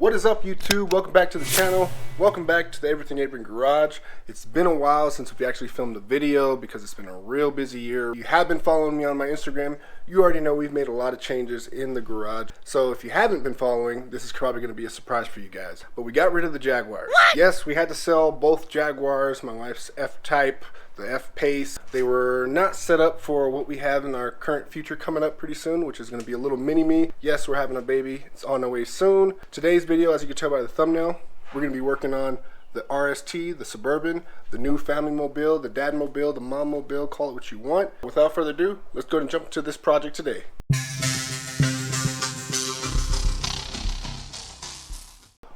What is up, YouTube? Welcome back to the channel. Welcome back to the Everything Apron Garage. It's been a while since we actually filmed a video because it's been a real busy year. If you have been following me on my Instagram, you already know we've made a lot of changes in the garage. So if you haven't been following, this is probably going to be a surprise for you guys. But we got rid of the Jaguars. What? Yes, we had to sell both Jaguars, my wife's F-Type, the F-Pace. They were not set up for what we have in our current future coming up pretty soon, which is going to be a little mini-me. Yes, we're having a baby. It's on the way soon. Today's video, as you can tell by the thumbnail, we're going to be working on the RST, the Suburban, the new family mobile, the dad mobile, the mom mobile, call it what you want. Without further ado, let's go ahead and jump into this project today.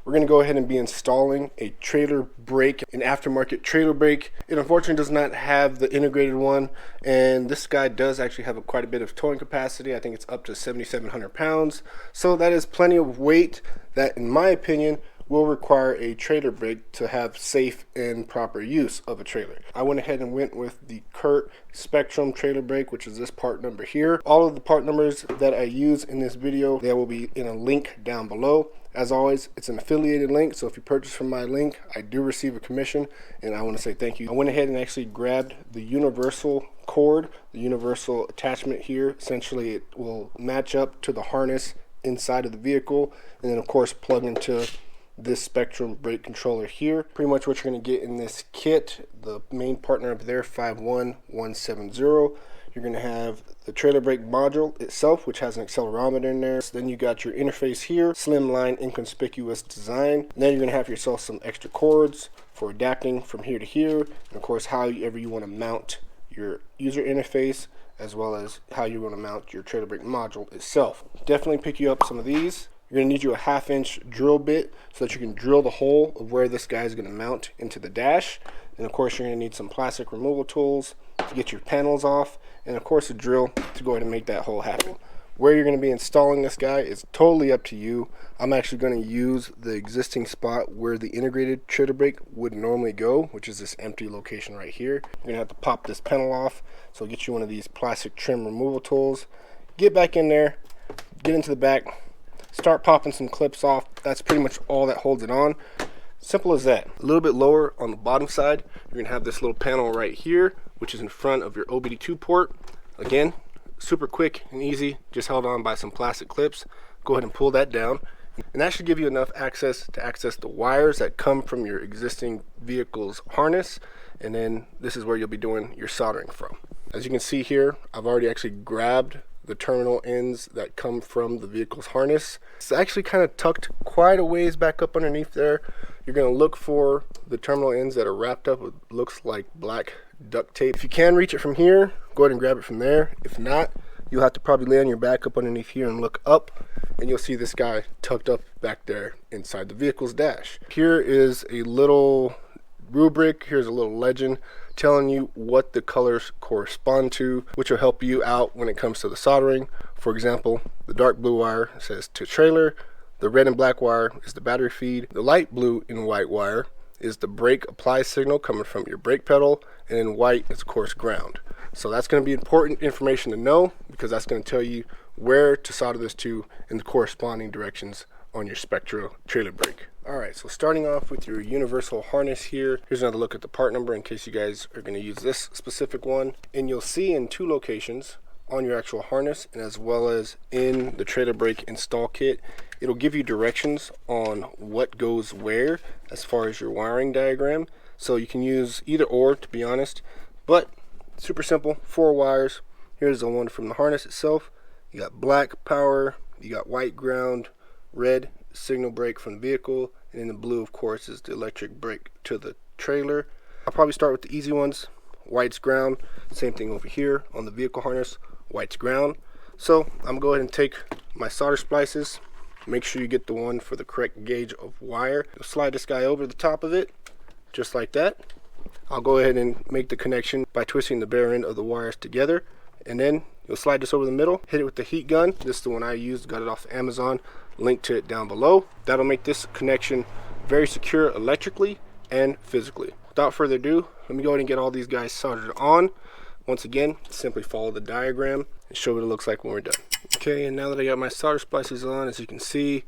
We're going to go ahead and be installing a trailer brake, an aftermarket trailer brake. It unfortunately does not have the integrated one, and this guy does actually have quite a bit of towing capacity. I think it's up to 7,700 pounds. So that is plenty of weight that, in my opinion, will require a trailer brake to have safe and proper use of a trailer. I went ahead and went with the Curt Spectrum trailer brake, which is this part number here. All of the part numbers that I use in this video, they will be in a link down below. As always, it's an affiliated link, so if you purchase from my link, I do receive a commission, and I want to say thank you. I went ahead and actually grabbed the universal cord, the universal attachment here. Essentially, it will match up to the harness inside of the vehicle, and then of course plug into this Spectrum brake controller here. Pretty much what you're going to get in this kit, the main partner up there, 51170. You're going to have the trailer brake module itself, which has an accelerometer in there. So then you got your interface here, slimline, inconspicuous design. And then you're going to have yourself some extra cords for adapting from here to here. And of course, however you want to mount your user interface, as well as how you want to mount your trailer brake module itself. Definitely pick you up some of these. You're going to need you a 1/2-inch drill bit so that you can drill the hole of where this guy is going to mount into the dash. And of course, you're going to need some plastic removal tools to get your panels off, and of course a drill to go ahead and make that hole happen. Where you're going to be installing this guy is totally up to you. I'm actually going to use the existing spot where the integrated trailer brake would normally go, which is this empty location right here. You're going to have to pop this panel off, so get you one of these plastic trim removal tools. Get back in there, get into the back, start popping some clips off. That's pretty much all that holds it on. Simple as that. A little bit lower on the bottom side, you're going to have this little panel right here, which is in front of your OBD2 port. Again, super quick and easy, just held on by some plastic clips. Go ahead and pull that down, and that should give you enough access to access the wires that come from your existing vehicle's harness. And then this is where you'll be doing your soldering from. As you can see here, I've already actually grabbed the terminal ends that come from the vehicle's harness. It's actually kind of tucked quite a ways back up underneath there. You're going to look for the terminal ends that are wrapped up with looks like black duct tape. If you can reach it from here, go ahead and grab it from there. If not, you'll have to probably lay on your back up underneath here and look up, and you'll see this guy tucked up back there inside the vehicle's dash. Here is a little rubric, here's a little legend telling you what the colors correspond to, which will help you out when it comes to the soldering. For example, the dark blue wire says to trailer, the red and black wire is the battery feed, the light blue and white wire is the brake apply signal coming from your brake pedal, and then white is of course ground. So that's going to be important information to know, because that's going to tell you where to solder this to in the corresponding directions on your Spectra trailer brake. Alright, so starting off with your universal harness here, here's another look at the part number in case you guys are going to use this specific one. And you'll see in 2 locations on your actual harness, and as well as in the trailer brake install kit, it'll give you directions on what goes where as far as your wiring diagram. So you can use either or, to be honest, but super simple. 4 wires. Here's the one from the harness itself. You got black power, you got white ground, red signal brake from the vehicle, and then the blue of course is the electric brake to the trailer. I'll probably start with the easy ones. White's ground, same thing over here on the vehicle harness, white's ground. So I'm going to go ahead and take my solder splices. Make sure you get the one for the correct gauge of wire. You'll slide this guy over the top of it, just like that. I'll go ahead and make the connection by twisting the bare end of the wires together, and then you'll slide this over the middle, hit it with the heat gun. This is the one I used, got it off Amazon, link to it down below. That'll make this connection very secure electrically and physically. Without further ado, let me go ahead and get all these guys soldered on. Once again, simply follow the diagram and show what it looks like when we're done. Okay, and now that I got my solder splices on, as you can see,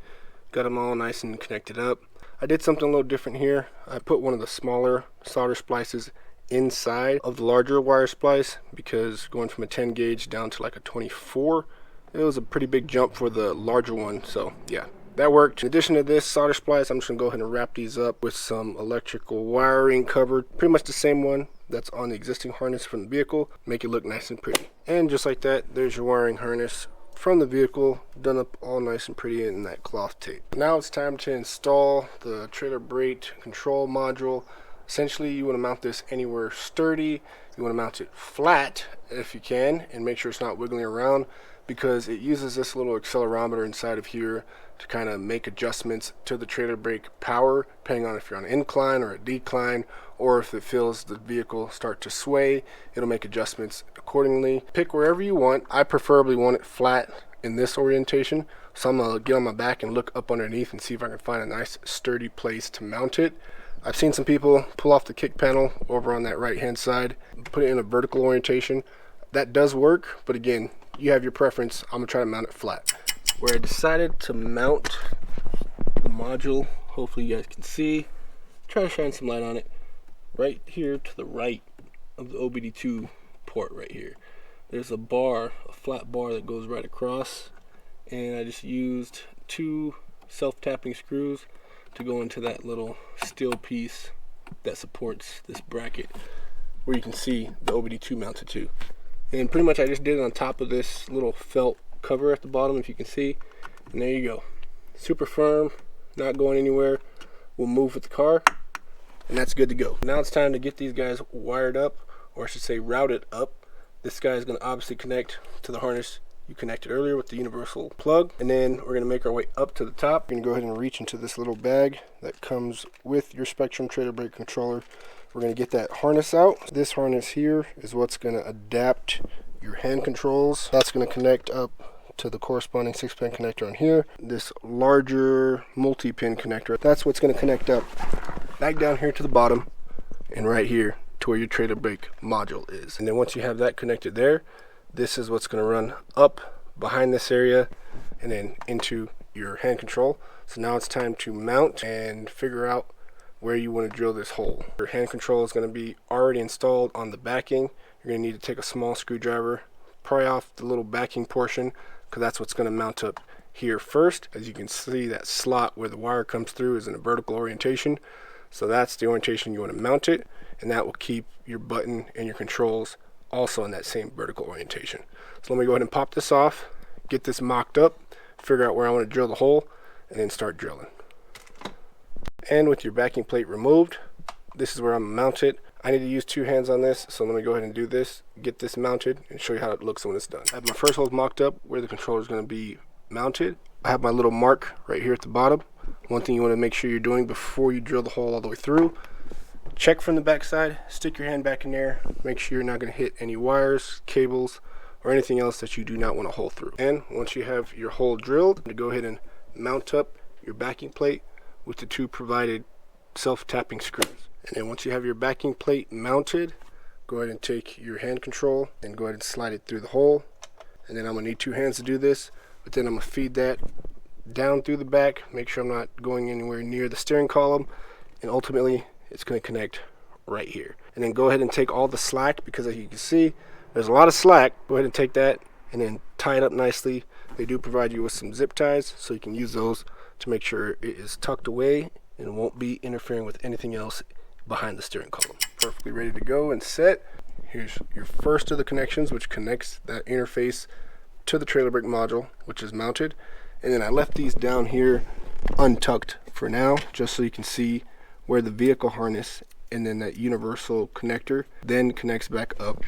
Got them all nice and connected up. I did something a little different here. I put one of the smaller solder splices inside of the larger wire splice, because going from a 10 gauge down to like a 24, it was a pretty big jump for the larger one. So yeah, that worked. In addition to this solder splice, I'm just gonna go ahead and wrap these up with some electrical wiring covered, pretty much the same one that's on the existing harness from the vehicle. Make it look nice and pretty. And just like that, there's your wiring harness from the vehicle, done up all nice and pretty in that cloth tape. Now it's time to install the trailer brake control module. Essentially, you want to mount this anywhere sturdy. You want to mount it flat if you can, and make sure it's not wiggling around, because it uses this little accelerometer inside of here to kind of make adjustments to the trailer brake power, depending on if you're on an incline or a decline, or if it feels the vehicle start to sway, it'll make adjustments accordingly. Pick wherever you want. I preferably want it flat in this orientation, so I'm gonna get on my back and look up underneath and see if I can find a nice sturdy place to mount it. I've seen some people pull off the kick panel over on that right hand side, put it in a vertical orientation. That does work, but again, you have your preference. I'm gonna try to mount it flat. Where I decided to mount the module, hopefully you guys can see, try to shine some light on it, right here to the right of the OBD2 port right here. There's a bar, a flat bar that goes right across, and I just used 2 self-tapping screws to go into that little steel piece that supports this bracket, where you can see the OBD2 mounted to. And pretty much I just did it on top of this little felt cover at the bottom, if you can see, and there you go. Super firm, not going anywhere, will move with the car, and that's good to go. Now it's time to get these guys wired up, or I should say routed up. This guy is going to obviously connect to the harness you connected earlier with the universal plug, and then we're going to make our way up to the top. We're going to go ahead and reach into this little bag that comes with your Spectrum trailer brake controller. We're going to get that harness out. This harness here is what's going to adapt your hand controls. That's going to connect up to the corresponding 6-pin connector on here. This larger multi-pin connector, that's what's going to connect up back down here to the bottom and right here to where your trailer brake module is. And then once you have that connected there, this is what's going to run up behind this area and then into your hand control. So now it's time to mount and figure out where you want to drill this hole. Your hand control is going to be already installed on the backing. You're going to need to take a small screwdriver, pry off the little backing portion, because that's what's going to mount up here first. As you can see, that slot where the wire comes through is in a vertical orientation. So that's the orientation you want to mount it, and that will keep your button and your controls also in that same vertical orientation. So let me go ahead and pop this off, get this mocked up, figure out where I want to drill the hole, and then start drilling. And with your backing plate removed, this is where I'm mounted. I need to use 2 hands on this, so let me go ahead and do this, get this mounted, and show you how it looks when it's done. I have my first hole mocked up where the controller is going to be mounted. I have my little mark right here at the bottom. One thing you want to make sure you're doing before you drill the hole all the way through, check from the back side, stick your hand back in there, make sure you're not going to hit any wires, cables, or anything else that you do not want to hole through. And once you have your hole drilled, to go ahead and mount up your backing plate with the 2 provided self-tapping screws. And then once you have your backing plate mounted, go ahead and take your hand control and go ahead and slide it through the hole. And then I'm going to need 2 hands to do this, but then I'm going to feed that down through the back, make sure I'm not going anywhere near the steering column, and ultimately it's going to connect right here. And then go ahead and take all the slack, because as you can see, there's a lot of slack. Go ahead and take that and then tie it up nicely. They do provide you with some zip ties, so you can use those to make sure it is tucked away and won't be interfering with anything else behind the steering column. Perfectly ready to go and set. Here's your first of the connections, which connects that interface to the trailer brake module, which is mounted. And then I left these down here untucked for now, just so you can see where the vehicle harness and then that universal connector then connects back up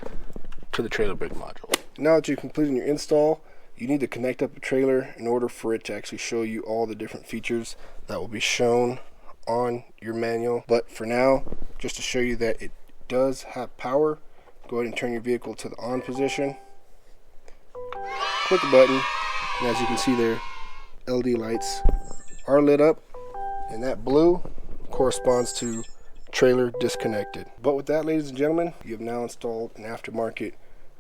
to the trailer brake module. Now that you've completed your install, you need to connect up a trailer in order for it to actually show you all the different features that will be shown on your manual. But for now, just to show you that it does have power, go ahead and turn your vehicle to the on position, click the button, and as you can see there, LED lights are lit up, and that blue corresponds to trailer disconnected. But with that, ladies and gentlemen, you have now installed an aftermarket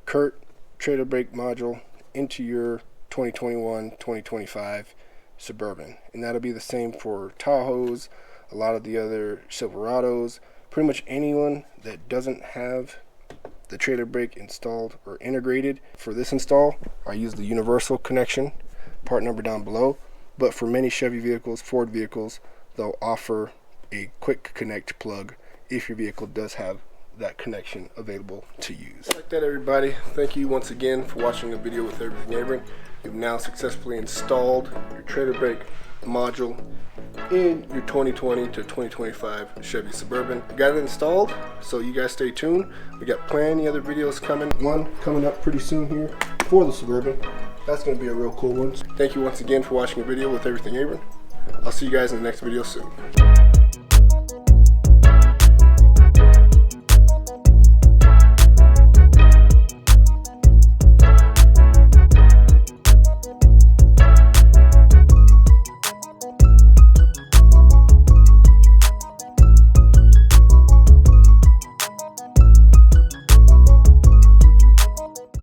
Curt trailer brake module into your 2021-2025 Suburban, and that'll be the same for Tahoes, a lot of the other Silverados, pretty much anyone that doesn't have the trailer brake installed or integrated. For this install, I use the universal connection, part number down below, but for many Chevy vehicles, Ford vehicles, they'll offer a quick connect plug if your vehicle does have that connection available to use. Like that, everybody, thank you once again for watching the video with Everything Neighboring. You've now successfully installed your trailer brake module in your 2020 to 2025 Chevy Suburban. Got it installed, so you guys stay tuned. We got plenty other videos coming. One coming up pretty soon here for the Suburban. That's going to be a real cool one. Thank you once again for watching the video with Everything Neighboring. I'll see you guys in the next video soon.